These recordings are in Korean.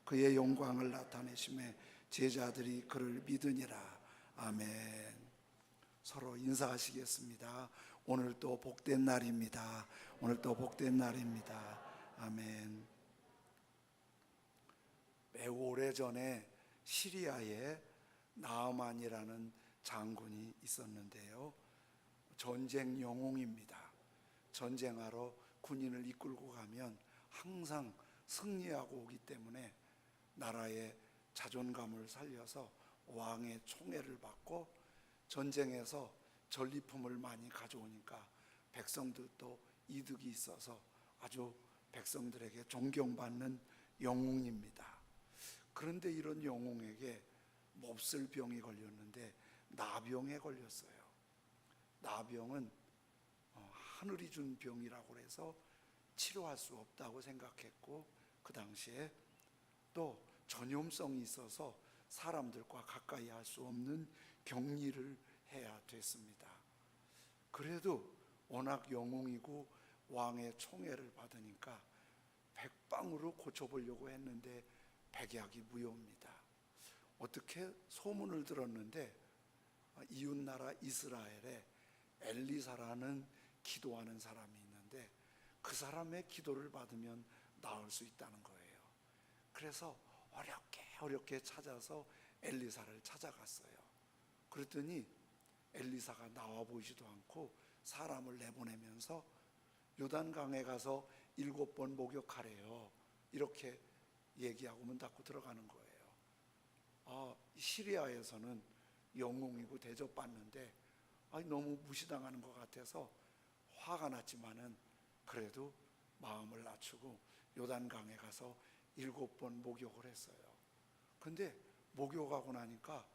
그의 영광을 나타내심에 제자들이 그를 믿으니라. 아멘. 서로 인사하시겠습니다. 오늘 또 복된 날입니다. 오늘 또 복된 날입니다. 아멘. 매우 오래전에 시리아에 나아만이라는 장군이 있었는데요, 전쟁 영웅입니다. 전쟁하러 군인을 이끌고 가면 항상 승리하고 오기 때문에 나라의 자존감을 살려서 왕의 총애를 받고 전쟁에서 전리품을 많이 가져오니까 백성들도 이득이 있어서 아주 백성들에게 존경받는 영웅입니다. 그런데 이런 영웅에게 몹쓸 병이 걸렸는데 나병에 걸렸어요. 나병은 하늘이 준 병이라고 해서 치료할 수 없다고 생각했고, 그 당시에 또 전염성이 있어서 사람들과 가까이 할 수 없는 격리를 해야 됐습니다. 그래도 워낙 영웅이고 왕의 총애를 받으니까 백방으로 고쳐보려고 했는데 백약이 무효입니다. 어떻게 소문을 들었는데 이웃나라 이스라엘에 엘리사라는 기도하는 사람이 있는데 그 사람의 기도를 받으면 나을 수 있다는 거예요. 그래서 어렵게 찾아서 엘리사를 찾아갔어요. 그랬더니 엘리사가 나와 보이지도 않고 사람을 내보내면서 요단강에 가서 7번 목욕하래요. 이렇게 얘기하고 문 닫고 들어가는 거예요. 시리아에서는 영웅이고 대접받는데 너무 무시당하는 것 같아서 화가 났지만은 그래도 마음을 낮추고 요단강에 가서 7번 목욕을 했어요. 근데 목욕하고 나니까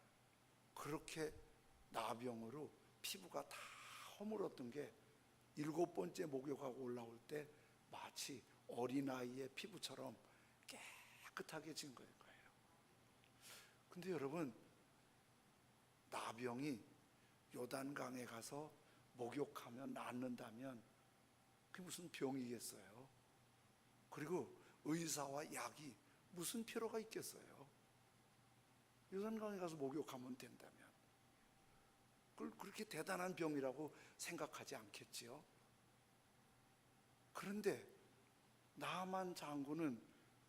그렇게 나병으로 피부가 다 허물었던 게 7번째 목욕하고 올라올 때 마치 어린아이의 피부처럼 깨끗하게 진 거예요. 근데 여러분, 나병이 요단강에 가서 목욕하면 낫는다면 그게 무슨 병이겠어요? 그리고 의사와 약이 무슨 필요가 있겠어요? 요단강에 가서 목욕하면 된다면 그걸 그렇게 대단한 병이라고 생각하지 않겠지요? 그런데 나아만 장군은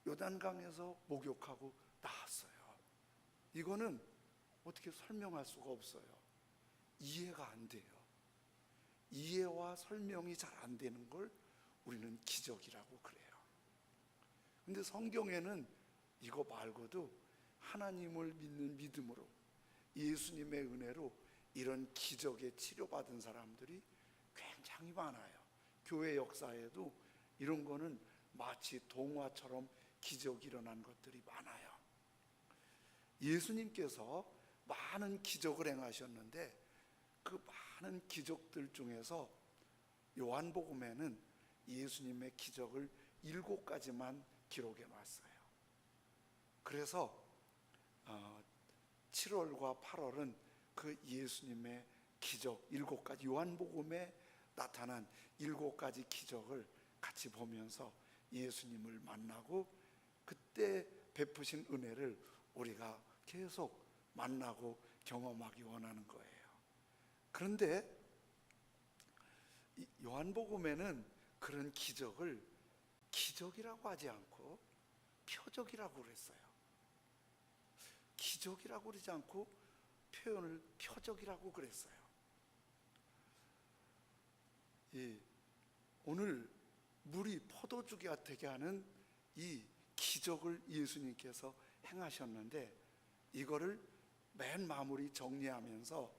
요단강에서 목욕하고 나았어요. 이거는 어떻게 설명할 수가 없어요. 이해가 안 돼요. 이해와 설명이 잘 안 되는 걸 우리는 기적이라고 그래요. 근데 성경에는 이거 말고도 하나님을 믿는 믿음으로 예수님의 은혜로 이런 기적에 치료받은 사람들이 굉장히 많아요. 교회 역사에도 이런 거는 마치 동화처럼 기적이 일어난 것들이 많아요. 예수님께서 많은 기적을 행하셨는데 그 많은 기적들 중에서 요한복음에는 예수님의 기적을 7가지만 기록해 놨어요. 그래서 7월과 8월은 그 예수님의 기적 7가지, 요한복음에 나타난 7가지 기적을 같이 보면서 예수님을 만나고 그때 베푸신 은혜를 우리가 계속 만나고 경험하기 원하는 거예요. 그런데 요한복음에는 그런 기적을 기적이라고 하지 않고 표적이라고 그랬어요. 기적이라고 그러지 않고 표현을 표적이라고 그랬어요. 오늘 물이 포도주가 되게 하는 이 기적을 예수님께서 행하셨는데 이거를 맨 마무리 정리하면서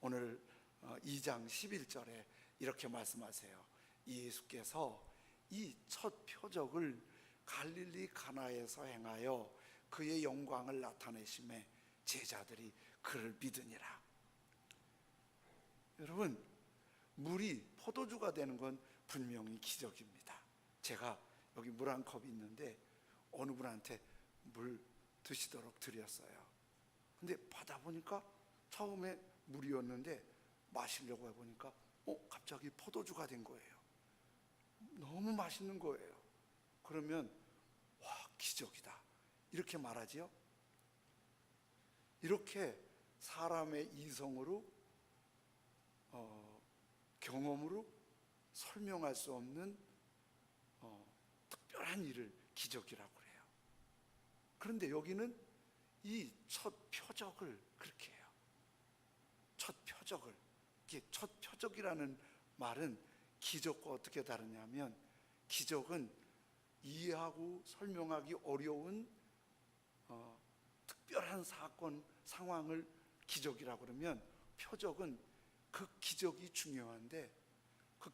오늘 2장 11절에 이렇게 말씀하세요. 예수께서 이 첫 표적을 갈릴리 가나에서 행하여 그의 영광을 나타내심에 제자들이 그를 믿으니라. 여러분, 물이 포도주가 되는 건 분명히 기적입니다. 제가 여기 물 한 컵이 있는데 어느 분한테 물 드시도록 드렸어요. 근데 받아보니까 처음에 물이었는데 마시려고 해보니까 갑자기 포도주가 된 거예요. 너무 맛있는 거예요. 그러면 와, 기적이다. 이렇게 말하지요. 이렇게 사람의 이성으로 경험으로 설명할 수 없는 특별한 일을 기적이라고 해요. 그런데 여기는 이 첫 표적을 그렇게 해요. 첫 표적을. 이게 첫 표적이라는 말은 기적과 어떻게 다르냐면, 기적은 이해하고 설명하기 어려운 특별한 사건, 상황을 기적이라고 그러면, 표적은 그 기적이 중요한데 그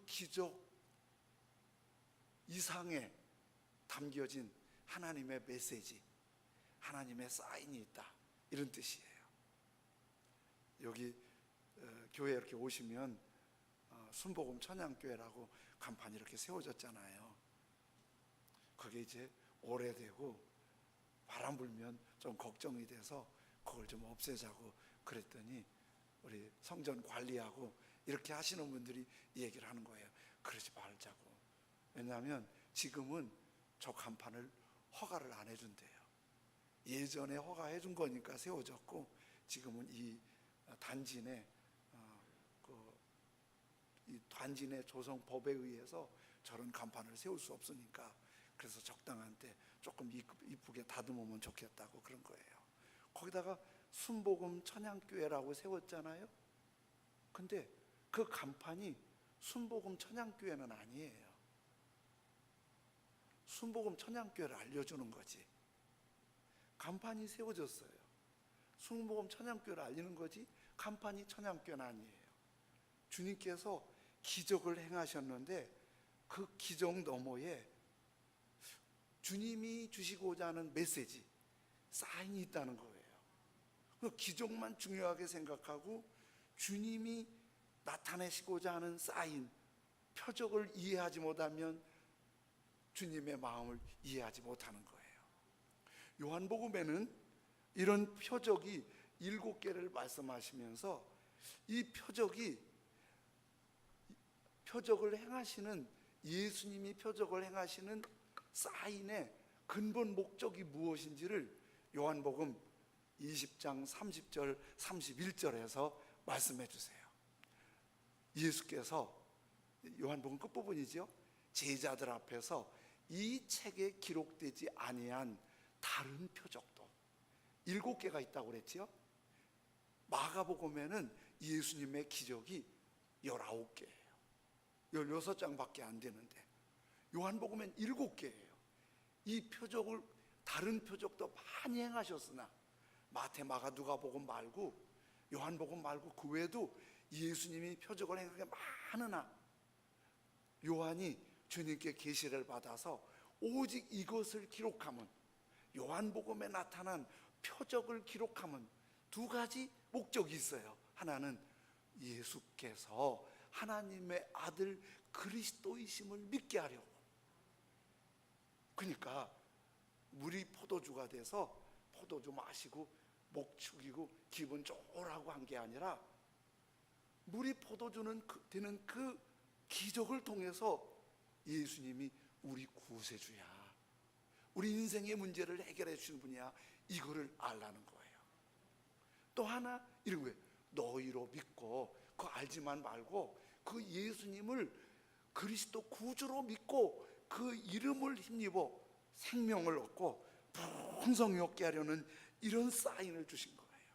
기적 이상에 담겨진 하나님의 메시지, 하나님의 사인이 있다, 이런 뜻이에요. 여기 교회 이렇게 오시면 순복음 천양교회라고 간판이 이렇게 세워졌잖아요. 그게 이제 오래되고 바람 불면 좀 걱정이 돼서 그걸 좀 없애자고 그랬더니 우리 성전 관리하고 이렇게 하시는 분들이 이 얘기를 하는 거예요. 그러지 말자고. 왜냐하면 지금은 저 간판을 허가를 안 해준대요. 예전에 허가해 준 거니까 세워졌고, 지금은 이 단지 내 조성 법에 의해서 저런 간판을 세울 수 없으니까, 그래서 적당한 때 조금 이쁘게 다듬으면 좋겠다고 그런 거예요. 거기다가 순복음 천양교회라고 세웠잖아요. 근데 그 간판이 순복음 천양교회는 아니에요. 순복음 천양교회를 알려주는 거지. 간판이 세워졌어요. 순복음 천양교회를 알리는 거지, 간판이 천양교회는 아니에요. 주님께서 기적을 행하셨는데 그 기적 너머에 주님이 주시고자 하는 메시지, 사인이 있다는 거예요. 그 기적만 중요하게 생각하고 주님이 나타내시고자 하는 사인, 표적을 이해하지 못하면 주님의 마음을 이해하지 못하는 거예요. 요한복음에는 이런 표적이 7개를 말씀하시면서 이 표적을 행하시는, 예수님이 표적을 행하시는 사인의 근본 목적이 무엇인지를 요한복음 20장 30절 31절에서 말씀해 주세요. 예수께서, 요한복음 끝부분이죠, 제자들 앞에서 이 책에 기록되지 아니한 다른 표적도 7개가 있다고 그랬죠. 마가복음에는 예수님의 기적이 19개예요. 16장밖에 안 되는데 요한복음엔 7개예요. 이 표적을, 다른 표적도 많이 행하셨으나 마태, 마가, 누가복음 말고, 요한복음 말고 그 외에도 예수님이 표적을 행한 게 많으나 요한이 주님께 계시를 받아서 오직 이것을 기록하면, 요한복음에 나타난 표적을 기록하면 2가지 목적이 있어요. 하나는 예수께서 하나님의 아들 그리스도이심을 믿게 하려고. 그러니까 물이 포도주가 돼서 포도주 마시고 목 축이고 기분 좋으라고 한 게 아니라, 물이 포도주는 되는 그 기적을 통해서 예수님이 우리 구세주야, 우리 인생의 문제를 해결해 주시는 분이야, 이거를 알라는 거예요. 또 하나 이런 거예요. 너희로 믿고, 그거 알지만 말고 그 예수님을 그리스도 구주로 믿고 그 이름을 힘입어 생명을 얻고 풍성히 얻게 하려는 이런 사인을 주신 거예요.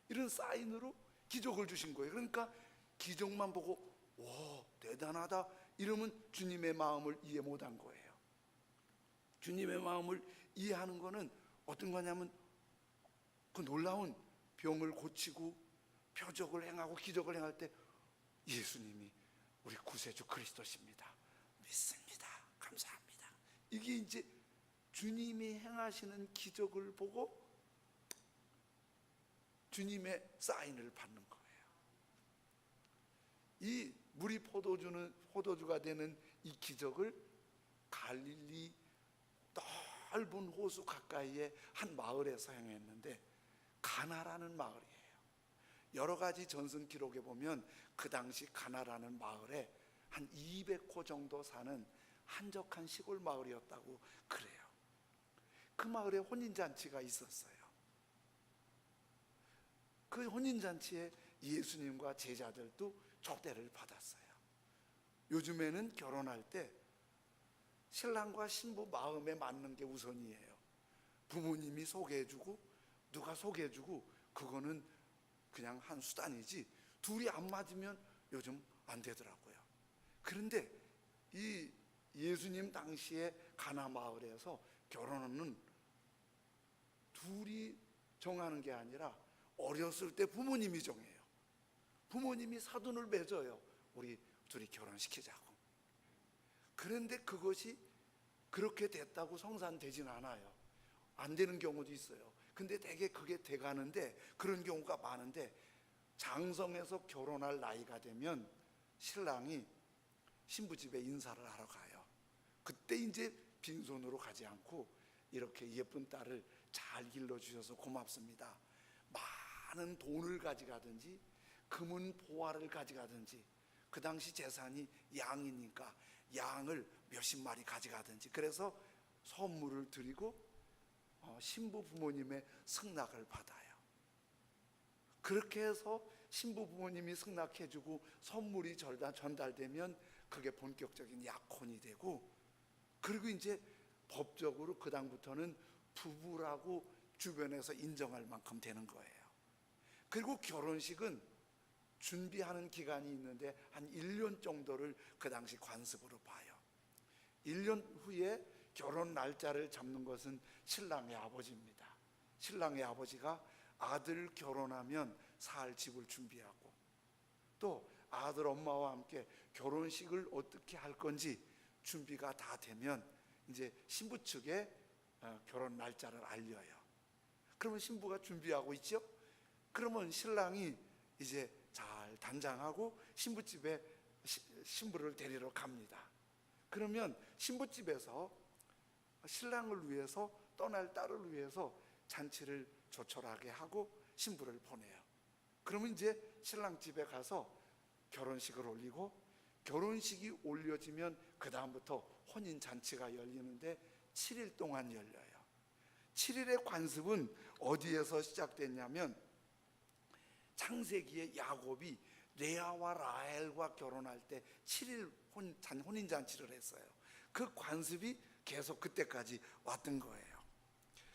이런 사인으로 기적을 주신 거예요. 그러니까 기적만 보고 와 대단하다 이러면 주님의 마음을 이해 못한 거예요. 주님의 마음을 이해하는 거는 어떤 거냐면, 그 놀라운 병을 고치고 표적을 행하고 기적을 행할 때 예수님이 우리 구세주 그리스도십니다, 믿습니다, 감사합니다, 이게 이제 주님이 행하시는 기적을 보고 주님의 사인을 받는 거예요. 이 물이 포도주가 되는 이 기적을 갈릴리 넓은 호수 가까이에 한 마을에서 행했는데, 가나라는 마을이에요. 여러 가지 전승 기록에 보면 그 당시 가나라는 마을에 한 200호 정도 사는 한적한 시골 마을이었다고 그래요. 그 마을에 혼인잔치가 있었어요. 그 혼인잔치에 예수님과 제자들도 초대를 받았어요. 요즘에는 결혼할 때 신랑과 신부 마음에 맞는 게 우선이에요. 부모님이 소개해주고 누가 소개해주고 그거는 그냥 한 수단이지, 둘이 안 맞으면 요즘 안 되더라고요. 그런데 이 예수님 당시에 가나 마을에서 결혼은 둘이 정하는 게 아니라 어렸을 때 부모님이 정해요. 부모님이 사돈을 맺어요. 우리 둘이 결혼시키자고. 그런데 그것이 그렇게 됐다고 성사되진 않아요. 안 되는 경우도 있어요. 근데 되게 그게 돼가는데, 그런 경우가 많은데, 장성해서 결혼할 나이가 되면 신랑이 신부 집에 인사를 하러 가요. 그때 이제 빈손으로 가지 않고 이렇게 예쁜 딸을 잘 길러주셔서 고맙습니다, 많은 돈을 가져가든지 금은 보화를 가져가든지, 그 당시 재산이 양이니까 양을 몇십 마리 가져가든지, 그래서 선물을 드리고 신부 부모님의 승낙을 받아요. 그렇게 해서 신부 부모님이 승낙해주고 선물이 전달되면 그게 본격적인 약혼이 되고, 그리고 이제 법적으로 그 다음부터는 부부라고 주변에서 인정할 만큼 되는 거예요. 그리고 결혼식은 준비하는 기간이 있는데 한 1년 정도를 그 당시 관습으로 봐요. 1년 후에 결혼 날짜를 잡는 것은 신랑의 아버지입니다. 신랑의 아버지가 아들 결혼하면 살 집을 준비하고, 또 아들 엄마와 함께 결혼식을 어떻게 할 건지 준비가 다 되면 이제 신부 측에 결혼 날짜를 알려요. 그러면 신부가 준비하고 있죠. 그러면 신랑이 이제 잘 단장하고 신부집에 신부를 데리러 갑니다. 그러면 신부집에서 신랑을 위해서, 떠날 딸을 위해서 잔치를 조촐하게 하고 신부를 보내요. 그러면 이제 신랑 집에 가서 결혼식을 올리고, 결혼식이 올려지면 그 다음부터 혼인 잔치가 열리는데 7일 동안 열려요. 7일의 관습은 어디에서 시작됐냐면, 창세기에 야곱이 레아와 라헬과 결혼할 때 7일 혼인 잔치를 했어요. 그 관습이 계속 그때까지 왔던 거예요.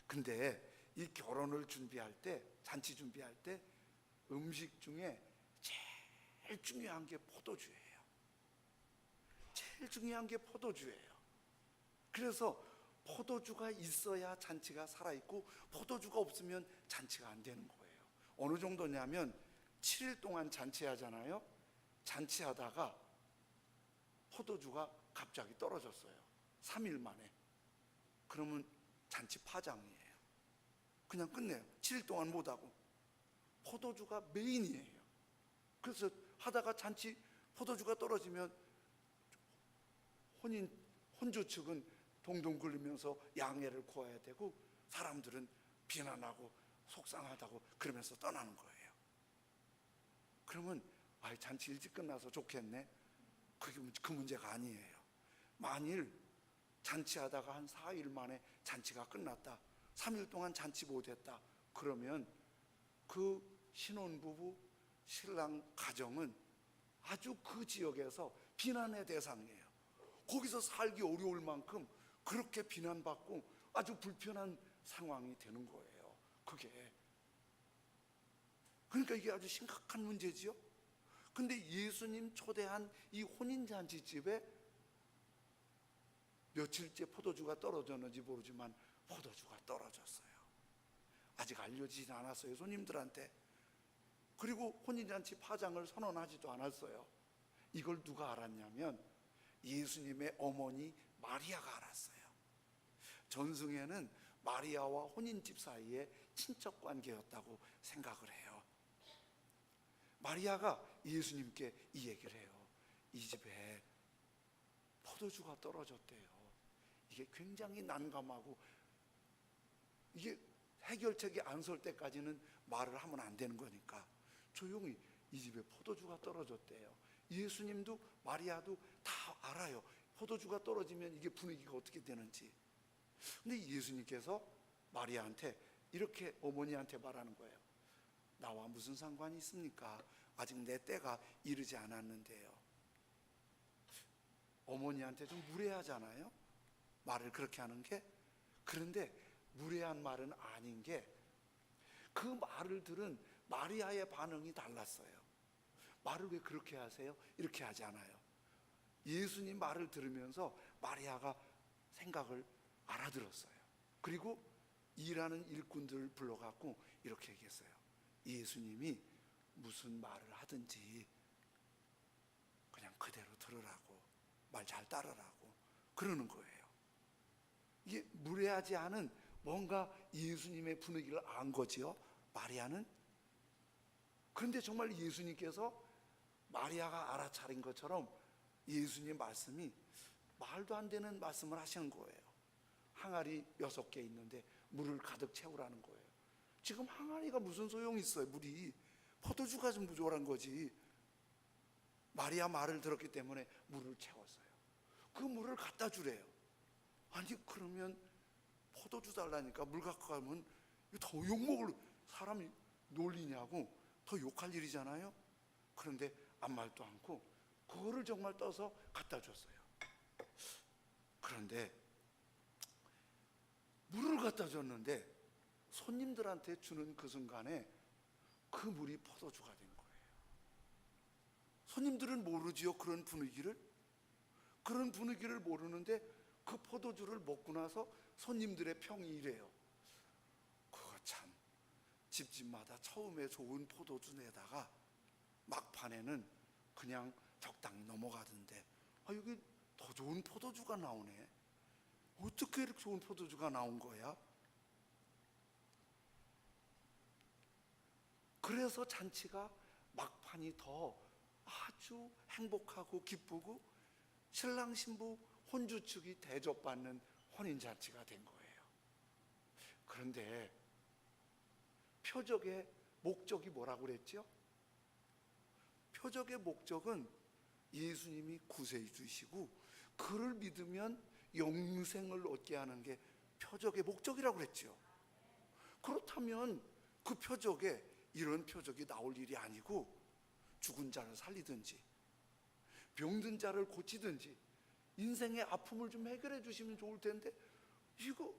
근데 이 결혼을 준비할 때, 잔치 준비할 때 음식 중에 제일 중요한 게 포도주예요. 제일 중요한 게 포도주예요. 그래서 포도주가 있어야 잔치가 살아있고, 포도주가 없으면 잔치가 안 되는 거예요. 어느 정도냐면 7일 동안 잔치하잖아요. 잔치하다가 포도주가 갑자기 떨어졌어요. 3일 만에. 그러면 잔치 파장이에요. 그냥 끝내요. 7일 동안 못하고. 포도주가 메인이에요. 그래서 하다가 잔치 포도주가 떨어지면 혼주 측은 동동 굴리면서 양해를 구해야 되고, 사람들은 비난하고 속상하다고 그러면서 떠나는 거예요. 그러면 잔치 일찍 끝나서 좋겠네. 그게 그 문제가 아니에요. 만일 잔치하다가 한 4일 만에 잔치가 끝났다, 3일 동안 잔치 못했다, 그러면 그 신혼부부, 신랑 가정은 아주 그 지역에서 비난의 대상이에요. 거기서 살기 어려울 만큼 그렇게 비난받고 아주 불편한 상황이 되는 거예요. 그러니까 이게 아주 심각한 문제지요. 근데 예수님 초대한 이 혼인잔치집에 며칠째 포도주가 떨어졌는지 모르지만 포도주가 떨어졌어요. 아직 알려지지 않았어요, 손님들한테. 그리고 혼인잔치 파장을 선언하지도 않았어요. 이걸 누가 알았냐면 예수님의 어머니 마리아가 알았어요. 전승에는 마리아와 혼인집 사이에 친척 관계였다고 생각을 해요. 마리아가 예수님께 이 얘기를 해요. 이 집에 포도주가 떨어졌대요. 이게 굉장히 난감하고, 이게 해결책이 안 설 때까지는 말을 하면 안 되는 거니까 조용히 이 집에 포도주가 떨어졌대요. 예수님도 마리아도 다 알아요. 포도주가 떨어지면 이게 분위기가 어떻게 되는지. 근데 예수님께서 마리아한테 이렇게 어머니한테 말하는 거예요. 나와 무슨 상관이 있습니까? 아직 내 때가 이르지 않았는데요. 어머니한테 좀 무례하잖아요, 말을 그렇게 하는 게. 그런데 무례한 말은 아닌 게, 그 말을 들은 마리아의 반응이 달랐어요. 말을 왜 그렇게 하세요? 이렇게 하지 않아요. 예수님 말을 들으면서 마리아가 생각을 알아들었어요. 그리고 일하는 일꾼들을 불러갖고 이렇게 얘기했어요. 예수님이 무슨 말을 하든지 그냥 그대로 들으라고, 말 잘 따르라고 그러는 거예요. 이게 무례하지 않은 뭔가 예수님의 분위기를 안 거지요, 마리아는. 그런데 정말 예수님께서 마리아가 알아차린 것처럼 예수님 말씀이 말도 안 되는 말씀을 하시는 거예요. 항아리 6개 있는데 물을 가득 채우라는 거예요. 지금 항아리가 무슨 소용이 있어요? 물이 포도주가 좀 부족한 거지. 마리아 말을 들었기 때문에 물을 채웠어요. 그 물을 갖다 주래요. 아니 그러면 포도주 달라니까 물 갖고 가면 더 욕먹을, 사람이 놀리냐고 더 욕할 일이잖아요. 그런데 아무 말도 않고 그거를 정말 떠서 갖다 줬어요. 그런데 물을 갖다 줬는데 손님들한테 주는 그 순간에 그 물이 포도주가 된 거예요. 손님들은 모르지요, 그런 분위기를. 그런 분위기를 모르는데 그 포도주를 먹고 나서 손님들의 평이 이래요. 그거 참, 집집마다 처음에 좋은 포도주 내다가 막판에는 그냥 적당히 넘어가던데, 여기 더 좋은 포도주가 나오네. 어떻게 이렇게 좋은 포도주가 나온 거야? 그래서 잔치가 막판이 더 아주 행복하고 기쁘고 신랑 신부 혼주 측이 대접받는 혼인잔치가 된 거예요. 그런데 표적의 목적이 뭐라고 그랬죠? 표적의 목적은 예수님이 구세해 주시고 그를 믿으면 영생을 얻게 하는 게 표적의 목적이라고 그랬죠. 그렇다면 그 표적에 이런 표적이 나올 일이 아니고 죽은 자를 살리든지 병든 자를 고치든지 인생의 아픔을 좀 해결해 주시면 좋을 텐데, 이거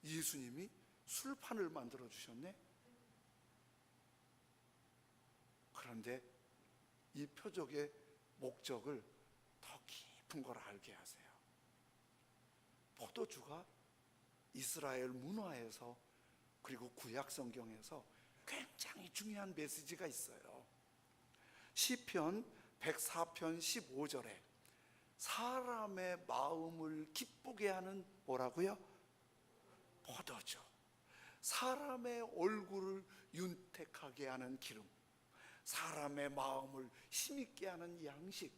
예수님이 술판을 만들어 주셨네. 그런데 이 표적의 목적을 더 깊은 걸 알게 하세요. 포도주가 이스라엘 문화에서 그리고 구약 성경에서 굉장히 중요한 메시지가 있어요. 시편 104편 15절에 사람의 마음을 기쁘게 하는 뭐라고요? 포도주. 사람의 얼굴을 윤택하게 하는 기름, 사람의 마음을 힘있게 하는 양식.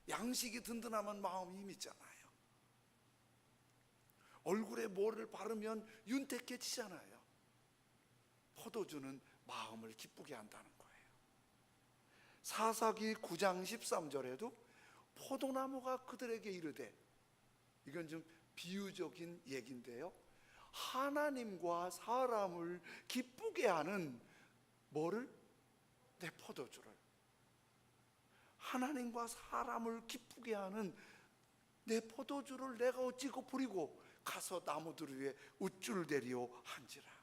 양식이 든든하면 마음이 힘있잖아요. 얼굴에 뭐를 바르면 윤택해지잖아요. 포도주는 마음을 기쁘게 한다는 거예요. 사사기 9장 13절에도 포도나무가 그들에게 이르되, 이건 좀 비유적인 얘기인데요, 하나님과 사람을 기쁘게 하는 뭐를? 내 포도주를. 하나님과 사람을 기쁘게 하는 내 포도주를 내가 어찌고 버리고 가서 나무들 위에 우쭐대리오 한지라.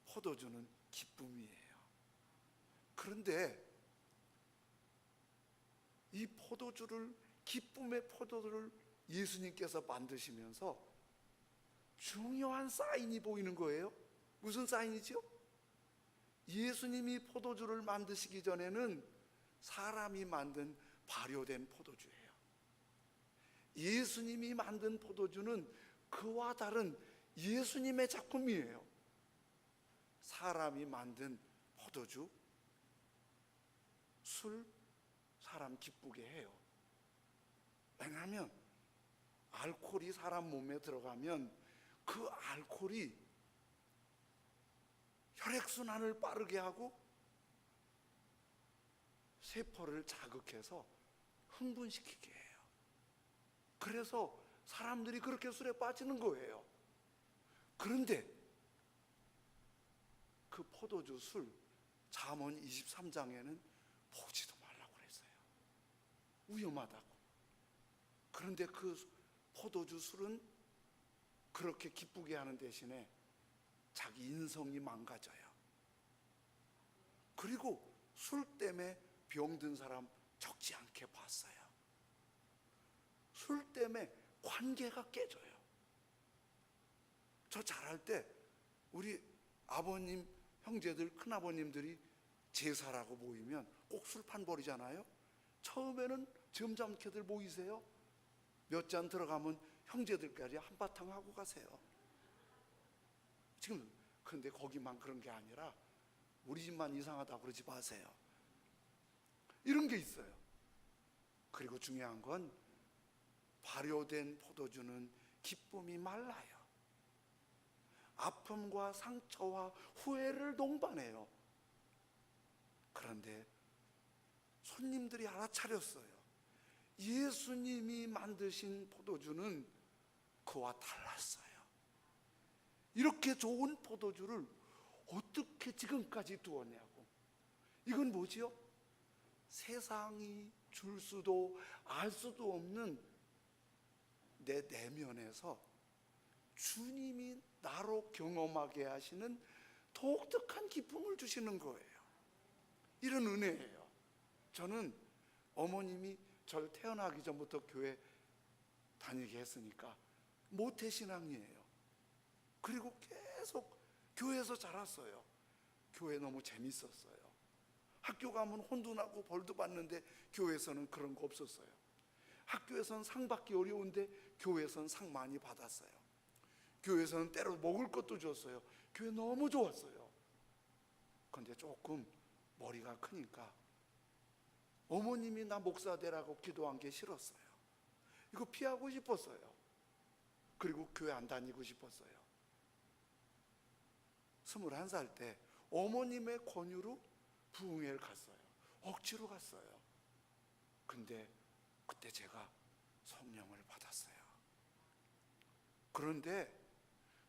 포도주는 기쁨이에요. 그런데 이 포도주를, 기쁨의 포도주를 예수님께서 만드시면서 중요한 사인이 보이는 거예요. 무슨 사인이죠? 예수님이 포도주를 만드시기 전에는 사람이 만든 발효된 포도주예요. 예수님이 만든 포도주는 그와 다른 예수님의 작품이에요. 사람이 만든 포도주, 술, 사람 기쁘게 해요. 왜냐하면 알코올이 사람 몸에 들어가면 그 알코올이 혈액순환을 빠르게 하고 세포를 자극해서 흥분시키게 해요. 그래서 사람들이 그렇게 술에 빠지는 거예요. 그런데 그 포도주 술, 잠언 23장에는 보지도 말라고 그랬어요. 위험하다고. 그런데 그 포도주 술은 그렇게 기쁘게 하는 대신에 자기 인성이 망가져요. 그리고 술 때문에 병든 사람 적지 않게 봤어요. 술 때문에 관계가 깨져요. 저 자랄 때 우리 아버님, 형제들, 큰아버님들이 제사라고 모이면 꼭 술판 버리잖아요. 처음에는 점잖게들 모이세요. 몇 잔 들어가면 형제들까지 한바탕 하고 가세요. 지금 그런데 거기만 그런 게 아니라 우리 집만 이상하다고 그러지 마세요. 이런 게 있어요. 그리고 중요한 건 발효된 포도주는 기쁨이 말라요. 아픔과 상처와 후회를 동반해요. 그런데 손님들이 알아차렸어요. 예수님이 만드신 포도주는 그와 달랐어요. 이렇게 좋은 포도주를 어떻게 지금까지 두었냐고. 이건 뭐지요? 세상이 줄 수도 알 수도 없는 내 내면에서 주님이 나로 경험하게 하시는 독특한 기쁨을 주시는 거예요. 이런 은혜예요. 저는 어머님이 저를 태어나기 전부터 교회 다니게 했으니까 모태신앙이에요. 그리고 계속 교회에서 자랐어요. 교회 너무 재밌었어요. 학교 가면 혼도 나고 벌도 받는데 교회에서는 그런 거 없었어요. 학교에서는 상 받기 어려운데 교회에서는 상 많이 받았어요. 교회에서는 때로 먹을 것도 줬어요. 교회 너무 좋았어요. 그런데 조금 머리가 크니까 어머님이 나 목사 되라고 기도한 게 싫었어요. 이거 피하고 싶었어요. 그리고 교회 안 다니고 싶었어요. 21살 때 어머님의 권유로 부흥회를 갔어요. 억지로 갔어요. 근데 그때 제가 성령을 받았어요. 그런데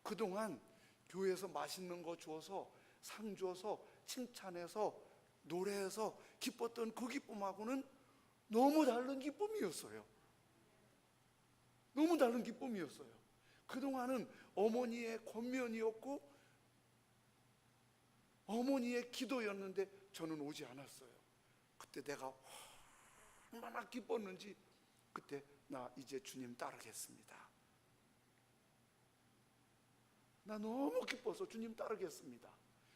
그동안 교회에서 맛있는 거 주어서 상 주어서 칭찬해서 노래해서 기뻤던 그 기쁨하고는 너무 다른 기쁨이었어요. 너무 다른 기쁨이었어요. 그동안은 어머니의 권면이었고 어머니의 기도였는데 저는 오지 않았어요. 그때 내가 얼마나 기뻤는지 그때 나 이제 주님 따르겠습니다. 나 너무 기뻐서 주님 따르겠습니다.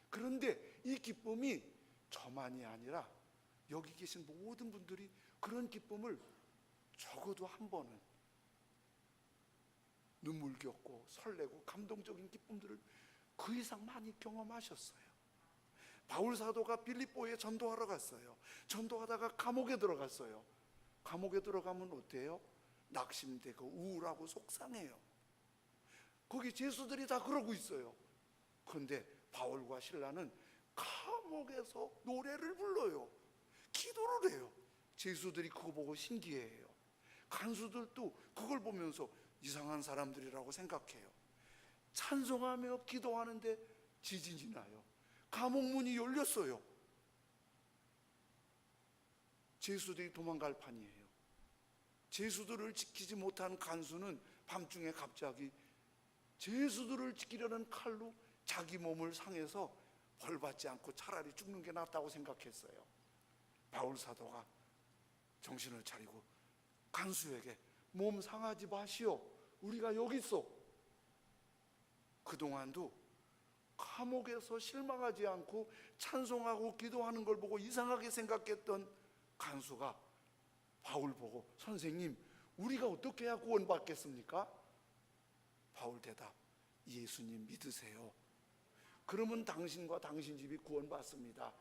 그런데 이 기쁨이 저만이 아니라 여기 계신 모든 분들이 그런 기쁨을 적어도 한 번은 눈물겹고 설레고 감동적인 기쁨들을 그 이상 많이 경험하셨어요. 바울 사도가 빌립보에 전도하러 갔어요. 전도하다가 감옥에 들어갔어요. 감옥에 들어가면 어때요? 낙심되고 우울하고 속상해요. 거기 죄수들이 다 그러고 있어요. 그런데 바울과 실라는 감옥에서 노래를 불러요. 기도를 해요. 죄수들이 그거 보고 신기해해요. 간수들도 그걸 보면서 이상한 사람들이라고 생각해요. 찬송하며 기도하는데 지진이 나요. 감옥 문이 열렸어요. 죄수들이 도망갈 판이에요. 죄수들을 지키지 못한 간수는 밤중에 갑자기 죄수들을 지키려는 칼로 자기 몸을 상해서 벌받지 않고 차라리 죽는 게 낫다고 생각했어요. 바울 사도가 정신을 차리고 간수에게 몸 상하지 마시오. 우리가 여기 있어. 그동안도 감옥에서 실망하지 않고 찬송하고 기도하는 걸 보고 이상하게 생각했던 간수가 바울 보고 선생님, 우리가 어떻게 해야 구원받겠습니까? 바울 대답, 예수님 믿으세요. 그러면 당신과 당신 집이 구원받습니다.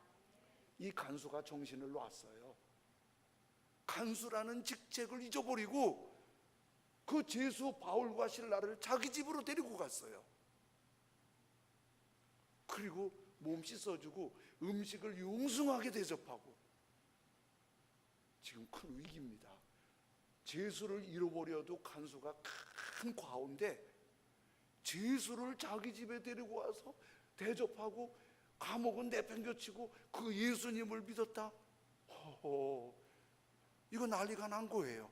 이 간수가 정신을 놨어요. 간수라는 직책을 잊어버리고 그 죄수 바울과 실라를 자기 집으로 데리고 갔어요. 그리고 몸 씻어주고 음식을 융숭하게 대접하고 지금 큰 위기입니다. 죄수를 잃어버려도 간수가 큰 과오인데 죄수를 자기 집에 데리고 와서 대접하고 감옥은 내팽겨치고 그 예수님을 믿었다. 이거 난리가 난 거예요.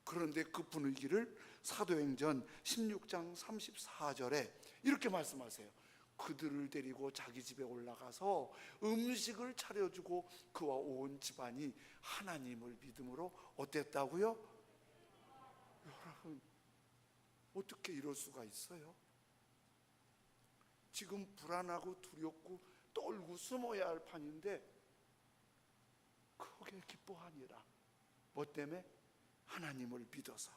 그런데 그 분위기를 사도행전 16장 34절에 이렇게 말씀하세요. 그들을 데리고 자기 집에 올라가서 음식을 차려주고 그와 온 집안이 하나님을 믿음으로 어땠다고요? 여러분, 어떻게 이럴 수가 있어요? 지금 불안하고 두렵고 떨고 숨어야 할 판인데 크게 기뻐하니라. 뭐 때문에? 하나님을 믿어서.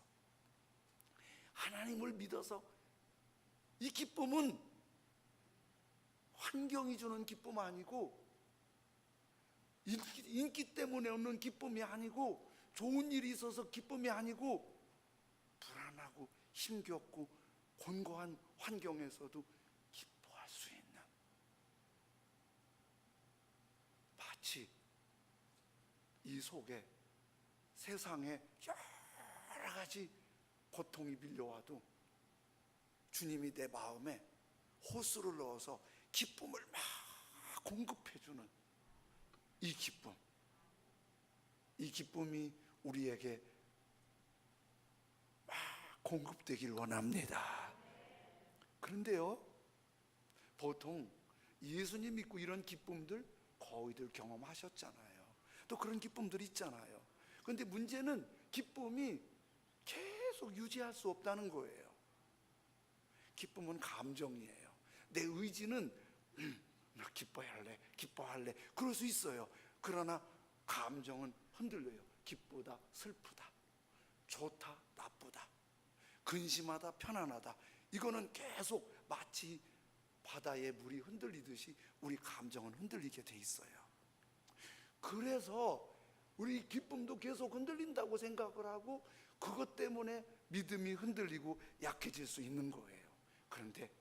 하나님을 믿어서. 이 기쁨은 환경이 주는 기쁨 아니고 인기 때문에 얻는 기쁨이 아니고 좋은 일이 있어서 기쁨이 아니고 불안하고 힘겹고 곤고한 환경에서도 기뻐할 수 있는, 마치 이 속에 세상에 여러 가지 고통이 밀려와도 주님이 내 마음에 호수를 넣어서 기쁨을 막 공급해주는 이 기쁨, 이 기쁨이 우리에게 막 공급되길 원합니다. 그런데요, 보통 예수님 믿고 이런 기쁨들 거의들 경험하셨잖아요. 또 그런 기쁨들이 있잖아요. 그런데 문제는 기쁨이 계속 유지할 수 없다는 거예요. 기쁨은 감정이에요. 내 의지는 나 기뻐할래 그럴 수 있어요. 그러나 감정은 흔들려요. 기쁘다, 슬프다, 좋다, 나쁘다, 근심하다, 편안하다. 이거는 계속 마치 바다의 물이 흔들리듯이 우리 감정은 흔들리게 돼 있어요. 그래서 우리 기쁨도 계속 흔들린다고 생각을 하고 그것 때문에 믿음이 흔들리고 약해질 수 있는 거예요. 그런데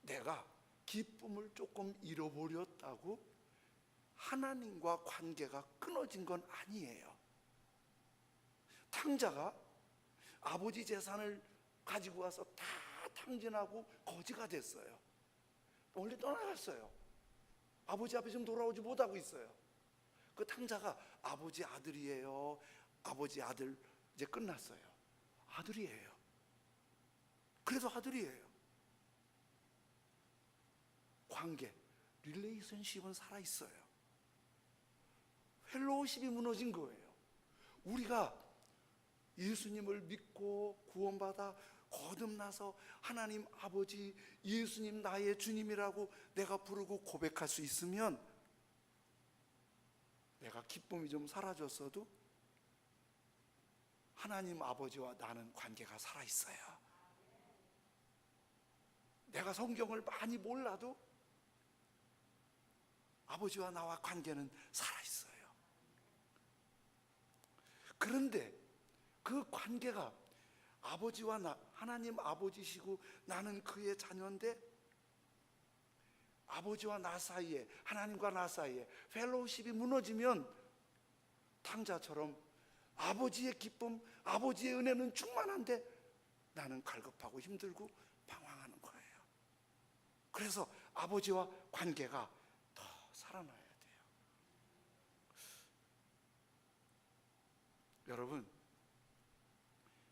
내가 기쁨을 조금 잃어버렸다고 하나님과 관계가 끊어진 건 아니에요. 탕자가 아버지 재산을 가지고 와서 다 탕진하고 거지가 됐어요. 원래 떠나갔어요. 아버지 앞에 지금 돌아오지 못하고 있어요. 그 탕자가 아버지 아들이에요? 아버지 아들 이제 끝났어요. 아들이에요. 그래도 아들이에요. 관계, 릴레이션십은 살아있어요. 펠로우십이 무너진 거예요. 우리가 예수님을 믿고 구원받아 거듭나서 하나님 아버지, 예수님 나의 주님이라고 내가 부르고 고백할 수 있으면 내가 기쁨이 좀 사라졌어도 하나님 아버지와 나는 관계가 살아있어요. 내가 성경을 많이 몰라도 아버지와 나와 관계는 살아있어요. 그런데 그 관계가 아버지와 나, 하나님 아버지시고 나는 그의 자녀인데 아버지와 나 사이에, 하나님과 나 사이에 펠로우십이 무너지면 탕자처럼 아버지의 기쁨, 아버지의 은혜는 충만한데 나는 갈급하고 힘들고 방황하는 거예요. 그래서 아버지와 관계가 더 살아나야 돼요. 여러분,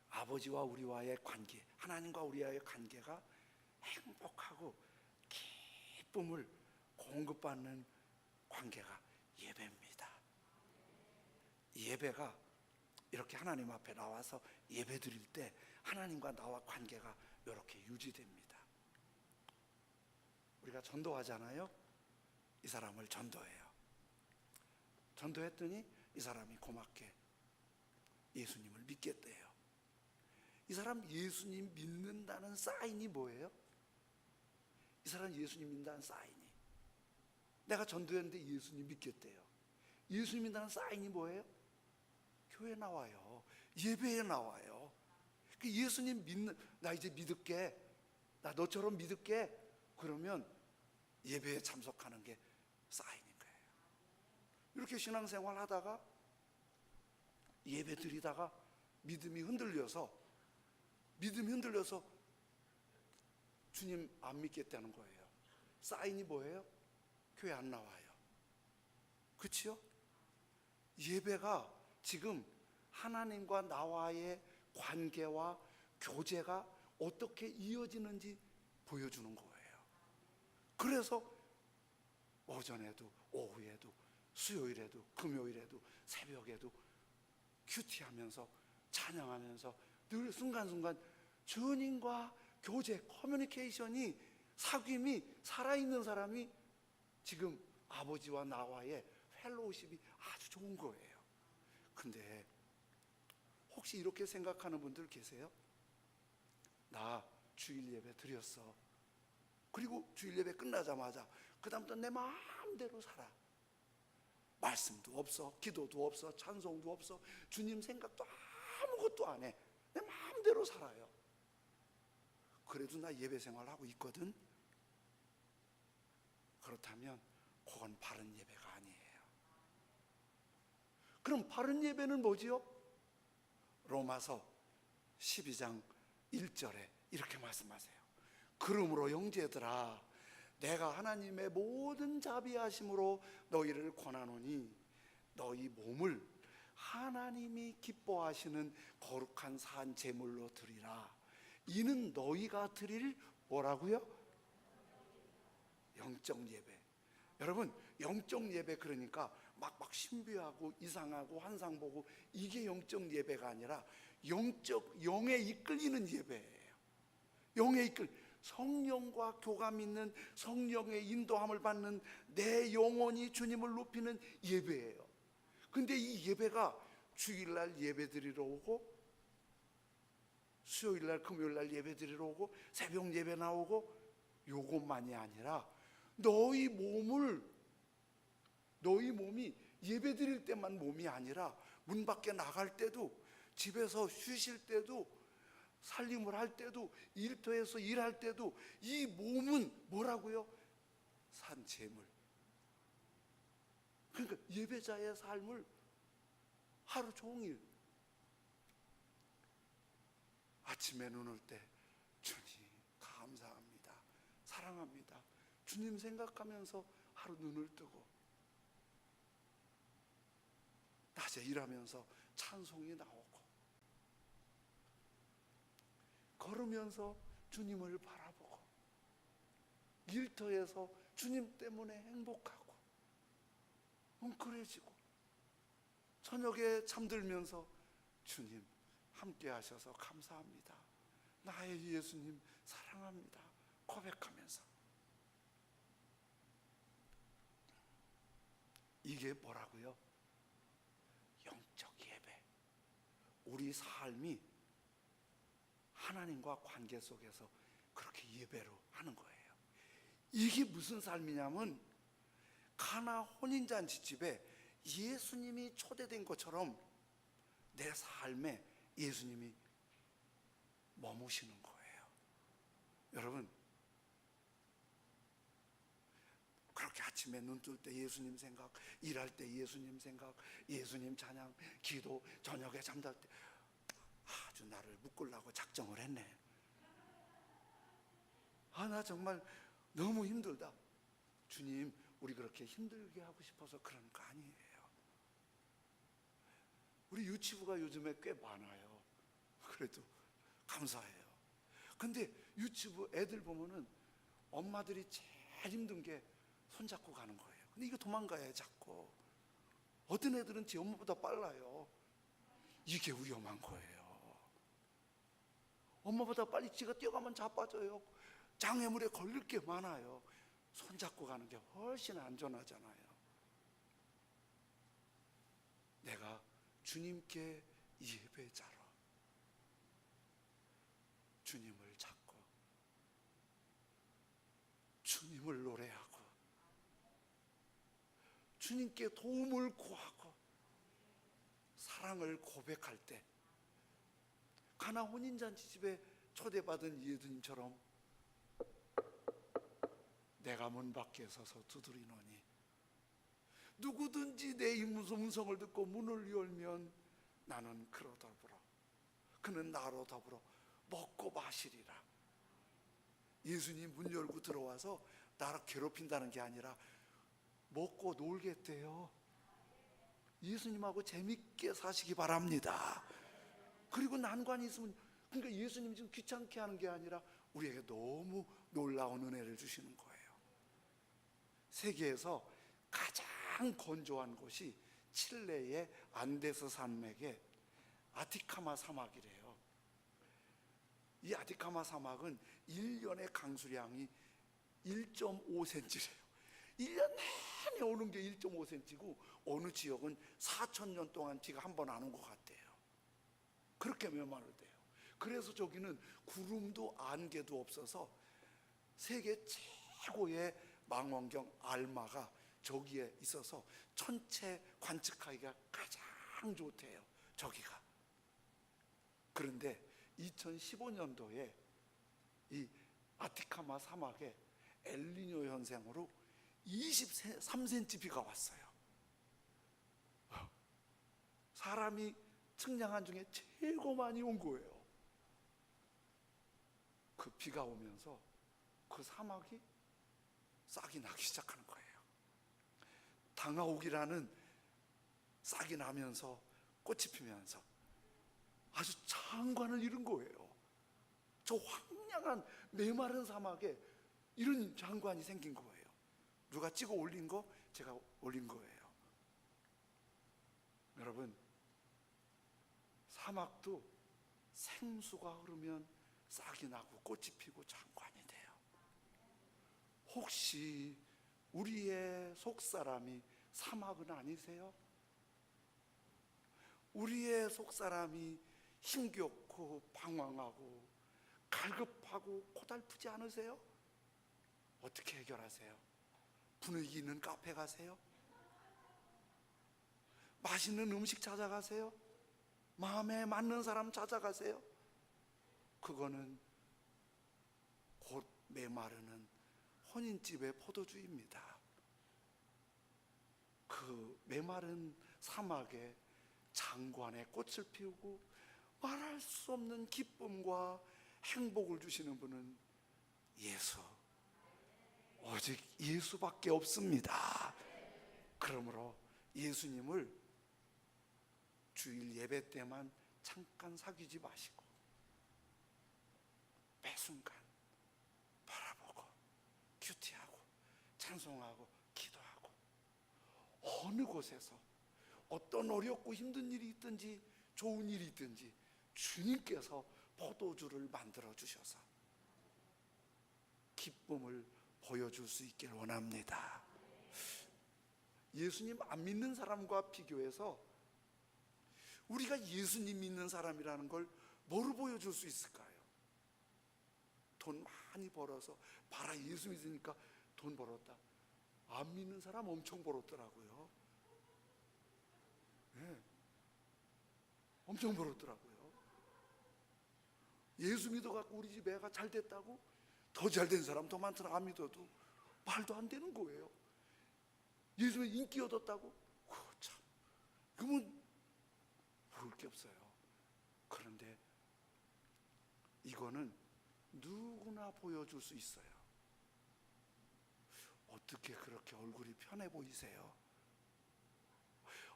아버지와 우리와의 관계, 하나님과 우리와의 관계가 행복하고 기쁨을 공급받는 관계가 예배입니다. 예배가 이렇게 하나님 앞에 나와서 예배 드릴 때 하나님과 나와 관계가 이렇게 유지됩니다. 우리가 전도하잖아요. 이 사람을 전도해요. 전도했더니 이 사람이 고맙게 예수님을 믿겠대요. 이 사람 예수님 믿는다는 사인이 뭐예요? 이 사람 예수님 믿는다는 사인이, 내가 전도했는데 예수님 믿겠대요. 예수님 믿는다는 사인이 뭐예요? 교회 나와요. 예배에 나와요. 예수님 믿는, 나 이제 믿을게, 나 너처럼 믿을게, 그러면 예배에 참석하는 게 사인인 거예요. 이렇게 신앙생활 하다가 예배 드리다가 믿음이 흔들려서 주님 안 믿겠다는 거예요. 사인이 뭐예요? 교회 안 나와요. 그렇지요? 예배가 지금 하나님과 나와의 관계와 교제가 어떻게 이어지는지 보여주는 거예요. 그래서 오전에도 오후에도 수요일에도 금요일에도 새벽에도 큐티하면서 찬양하면서 늘 순간순간 주님과 교제, 커뮤니케이션이, 사귐이 살아있는 사람이 지금 아버지와 나와의 펠로우십이 아주 좋은 거예요. 근데 혹시 이렇게 생각하는 분들 계세요? 나 주일 예배 드렸어. 그리고 주일 예배 끝나자마자 그 다음부터 내 마음대로 살아. 말씀도 없어, 기도도 없어, 찬송도 없어, 주님 생각도 아무것도 안 해. 내 마음대로 살아요. 그래도 나 예배 생활하고 있거든. 그렇다면 그건 바른 예배가 아니에요. 그럼 바른 예배는 뭐지요? 로마서 12장 1절에 이렇게 말씀하세요. 그러므로 형제들아, 내가 하나님의 모든 자비하심으로 너희를 권하노니 너희 몸을 하나님이 기뻐하시는 거룩한 산 제물로 드리라. 이는 너희가 드릴 뭐라고요? 영적 예배. 여러분, 영적 예배 그러니까 막 신비하고 이상하고 환상 보고 이게 영적 예배가 아니라 영에 이끌리는 예배예요. 영에 성령과 교감 있는, 성령의 인도함을 받는, 내 영혼이 주님을 높이는 예배예요. 근데 이 예배가 주일날 예배 드리러 오고, 수요일날 금요일날 예배 드리러 오고, 새벽 예배 나오고, 요것만이 아니라 너희 몸이 예배 드릴 때만 몸이 아니라 문 밖에 나갈 때도, 집에서 쉬실 때도, 살림을 할 때도, 일터에서 일할 때도 이 몸은 뭐라고요? 산 제물. 그러니까 예배자의 삶을 하루 종일 아침에 눈을 때 주님 감사합니다, 사랑합니다, 주님 생각하면서 하루 눈을 뜨고, 낮에 일하면서 찬송이 나오고, 걸으면서 주님을 바라보고, 일터에서 주님 때문에 행복하고 웅크려지고, 저녁에 잠들면서 주님 함께 하셔서 감사합니다, 나의 예수님 사랑합니다 고백하면서. 이게 뭐라고요? 영적 예배. 우리 삶이 하나님과 관계 속에서 그렇게 예배로 하는 거예요. 이게 무슨 삶이냐면 가나 혼인잔치 집에 예수님이 초대된 것처럼 내 삶에 예수님이 머무시는 거예요. 여러분, 그렇게 아침에 눈 뜰 때 예수님 생각, 일할 때 예수님 생각, 예수님 찬양, 기도, 저녁에 잠잘 때 아주 나를 묶으려고 작정을 했네. 나 정말 너무 힘들다. 주님, 우리 그렇게 힘들게 하고 싶어서 그런 거 아니에요. 우리 유치부가 요즘에 꽤 많아요. 그래도 감사해요. 근데 유치부 애들 보면은 엄마들이 제일 힘든 게 손잡고 가는 거예요. 근데 이거 도망가야 자꾸. 어떤 애들은 제 엄마보다 빨라요. 이게 위험한 거예요. 엄마보다 빨리 지가 뛰어가면 자빠져요. 장애물에 걸릴 게 많아요. 손잡고 가는 게 훨씬 안전하잖아요. 내가 주님께 예배자로 주님을 찾고 주님을 노래하고 주님께 도움을 구하고 사랑을 고백할 때, 가나 혼인잔치 집에 초대받은 예수님처럼 내가 문 밖에 서서 두드리노니 누구든지 내 음성을 듣고 문을 열면 나는 그로 더불어 그는 나로 더불어 먹고 마시리라. 예수님 문 열고 들어와서 나를 괴롭힌다는 게 아니라 먹고 놀겠대요. 예수님하고 재밌게 사시기 바랍니다. 그리고 난관이 있으면, 그러니까 예수님 지금 귀찮게 하는 게 아니라 우리에게 너무 놀라운 은혜를 주시는 거예요. 세계에서 가장 건조한 곳이 칠레의 안데스 산맥의 아티카마 사막이래요. 이 아티카마 사막은 1년의 강수량이 1.5cm래요. 1년 내내 오는 게 1.5cm고 어느 지역은 4,000년 동안 비가 한 번 안 온 것 같대요. 그렇게 메마르대요. 그래서 저기는 구름도 안개도 없어서 세계 최고의 망원경 알마가 저기에 있어서 천체 관측하기가 가장 좋대요, 저기가. 그런데 2015년도에 이 아티카마 사막에 엘니뇨 현상으로 23cm 비가 왔어요. 사람이 측량한 중에 최고 많이 온 거예요. 그 비가 오면서 그 사막이 싹이 나기 시작하는 거예요. 당하옥이라는 싹이 나면서 꽃이 피면서 아주 장관을 이룬 거예요. 저 황량한 메마른 사막에 이런 장관이 생긴 거예요. 누가 찍어 올린 거 제가 올린 거예요. 여러분, 사막도 생수가 흐르면 싹이 나고 꽃이 피고 장관이 돼요. 혹시 우리의 속사람이 사막은 아니세요? 우리의 속사람이 힘겹고 방황하고 갈급하고 고달프지 않으세요? 어떻게 해결하세요? 분위기 있는 카페 가세요? 맛있는 음식 찾아가세요? 마음에 맞는 사람 찾아가세요? 그거는 곧 메마르는 혼인집의 포도주입니다. 그 메마른 사막에 장관의 꽃을 피우고 말할 수 없는 기쁨과 행복을 주시는 분은 예수, 오직 예수밖에 없습니다. 그러므로 예수님을 주일 예배 때만 잠깐 사귀지 마시고 매 순간 바라보고 큐티하고 찬송하고 기도하고, 어느 곳에서 어떤 어렵고 힘든 일이 있든지 좋은 일이 있든지 주님께서 포도주를 만들어 주셔서 기쁨을 보여줄 수 있길 원합니다. 예수님 안 믿는 사람과 비교해서 우리가 예수님 믿는 사람이라는 걸 뭐로 보여줄 수 있을까요? 돈 많이 벌어서 봐라, 예수 믿으니까 돈 벌었다. 안 믿는 사람 엄청 벌었더라고요. 네, 엄청 벌었더라고요. 예수 믿어갖고 우리 집 애가 잘 됐다고? 더 잘 된 사람 더 많더라. 안 믿어도 말도 안 되는 거예요. 예수 믿어 인기 얻었다고? 참, 그러면 모를 게 없어요. 그런데 이거는 누구나 보여줄 수 있어요. 어떻게 그렇게 얼굴이 편해 보이세요?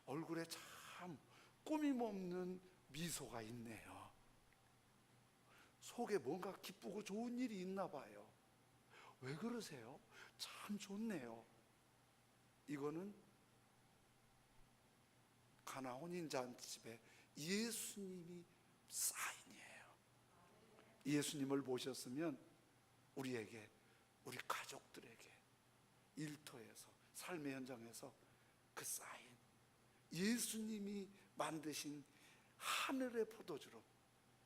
얼굴에 참 꾸밈없는 미소가 있네요. 속에 뭔가 기쁘고 좋은 일이 있나 봐요. 왜 그러세요? 참 좋네요. 이거는 가나 혼인잔치집에 예수님이 사인이에요. 예수님을 보셨으면 우리에게, 우리 가족들에게, 일터에서, 삶의 현장에서 그 사인, 예수님이 만드신 하늘의 포도주로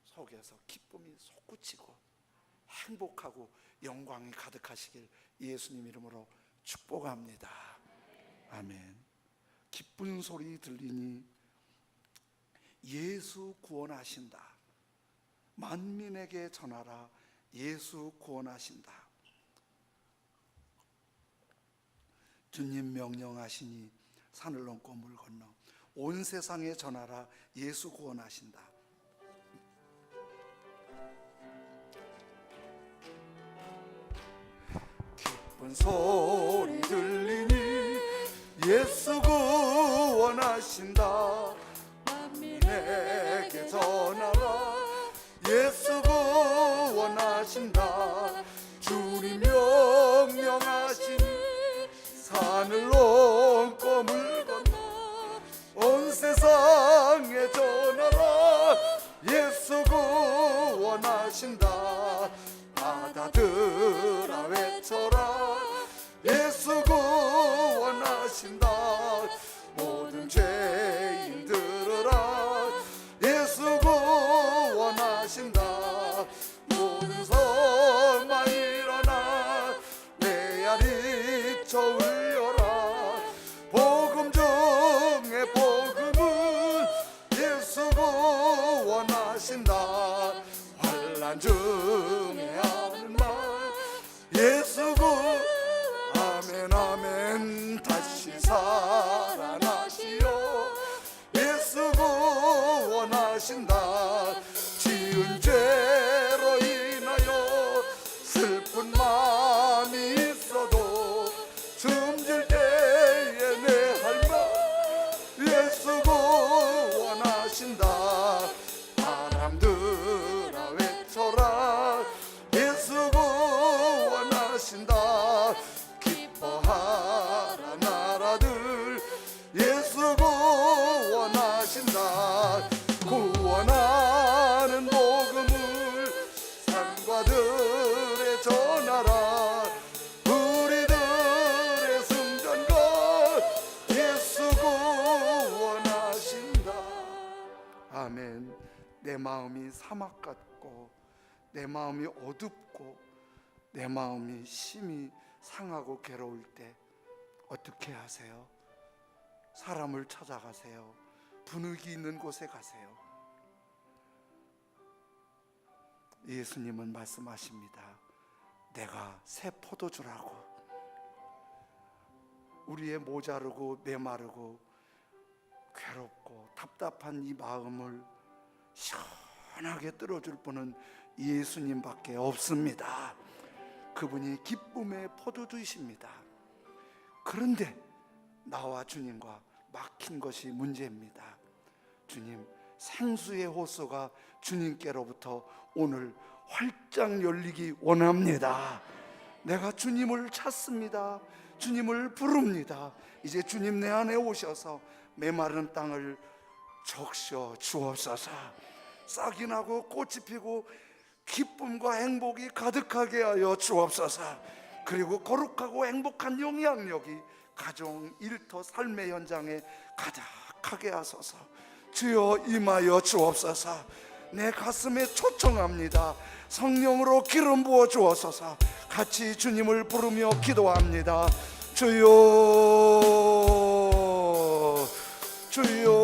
속에서 기쁨이 솟구치고 행복하고 영광이 가득하시길 예수님 이름으로 축복합니다. 아멘. 기쁜 소리 들리니 예수 구원하신다. 만민에게 전하라. 예수 구원하신다. 주님 명령하시니 산을 넘고 물 건너 온 세상에 전하라. 예수 구원하신다. 기쁜 소리 들리니 예수 구원하신다. 만민에게 전하라. 예수 구원하신다. 주님 명령하시니 산을 넘고 물 건너 온 세상에 전하라. 예수 구원하신다. 바다들아 외쳐라. 예수 구원하신다. 모든 죄인 들으라. 예수 구원하신다. 모든 성만 일어나 메아리 저울려라. 복음 중에 복음은 예수 구원하신다. 환난 중에 하는 말 예수 구원. 아멘 아멘. 다시 살아나시오. 예수 구원하신다. 지은 죄로 인하여 슬픈 마음이 있어도 숨질 때에 내 할 말 예수 구원하신다. 바람들아 외쳐라. 예수 구원하신다. 기뻐하라 나라들 예수 구원하신다. 구원하는 복음을 산과들에 전하라. 우리들의 승전과 예수 구원하신다. 아멘. 내 마음이 사막 같고 내 마음이 어둡고 내 마음이 심히 상하고 괴로울 때 어떻게 하세요? 사람을 찾아가세요. 분위기 있는 곳에 가세요. 예수님은 말씀하십니다. 내가 새 포도주라고. 우리의 모자르고 메마르고 괴롭고 답답한 이 마음을 시원하게 뚫어줄 분은 예수님밖에 없습니다. 그분이 기쁨의 포도주이십니다. 그런데 나와 주님과 막힌 것이 문제입니다. 주님, 생수의 호수가 주님께로부터 오늘 활짝 열리기 원합니다. 내가 주님을 찾습니다. 주님을 부릅니다. 이제 주님 내 안에 오셔서 메마른 땅을 적셔 주옵소서. 싹이 나고 꽃이 피고 기쁨과 행복이 가득하게 하여 주옵소서. 그리고 거룩하고 행복한 영향력이 가정, 일터, 삶의 현장에 가득하게 하소서. 주여 임하여 주옵소서. 내 가슴에 초청합니다. 성령으로 기름 부어 주옵소서. 같이 주님을 부르며 기도합니다. 주여, 주여.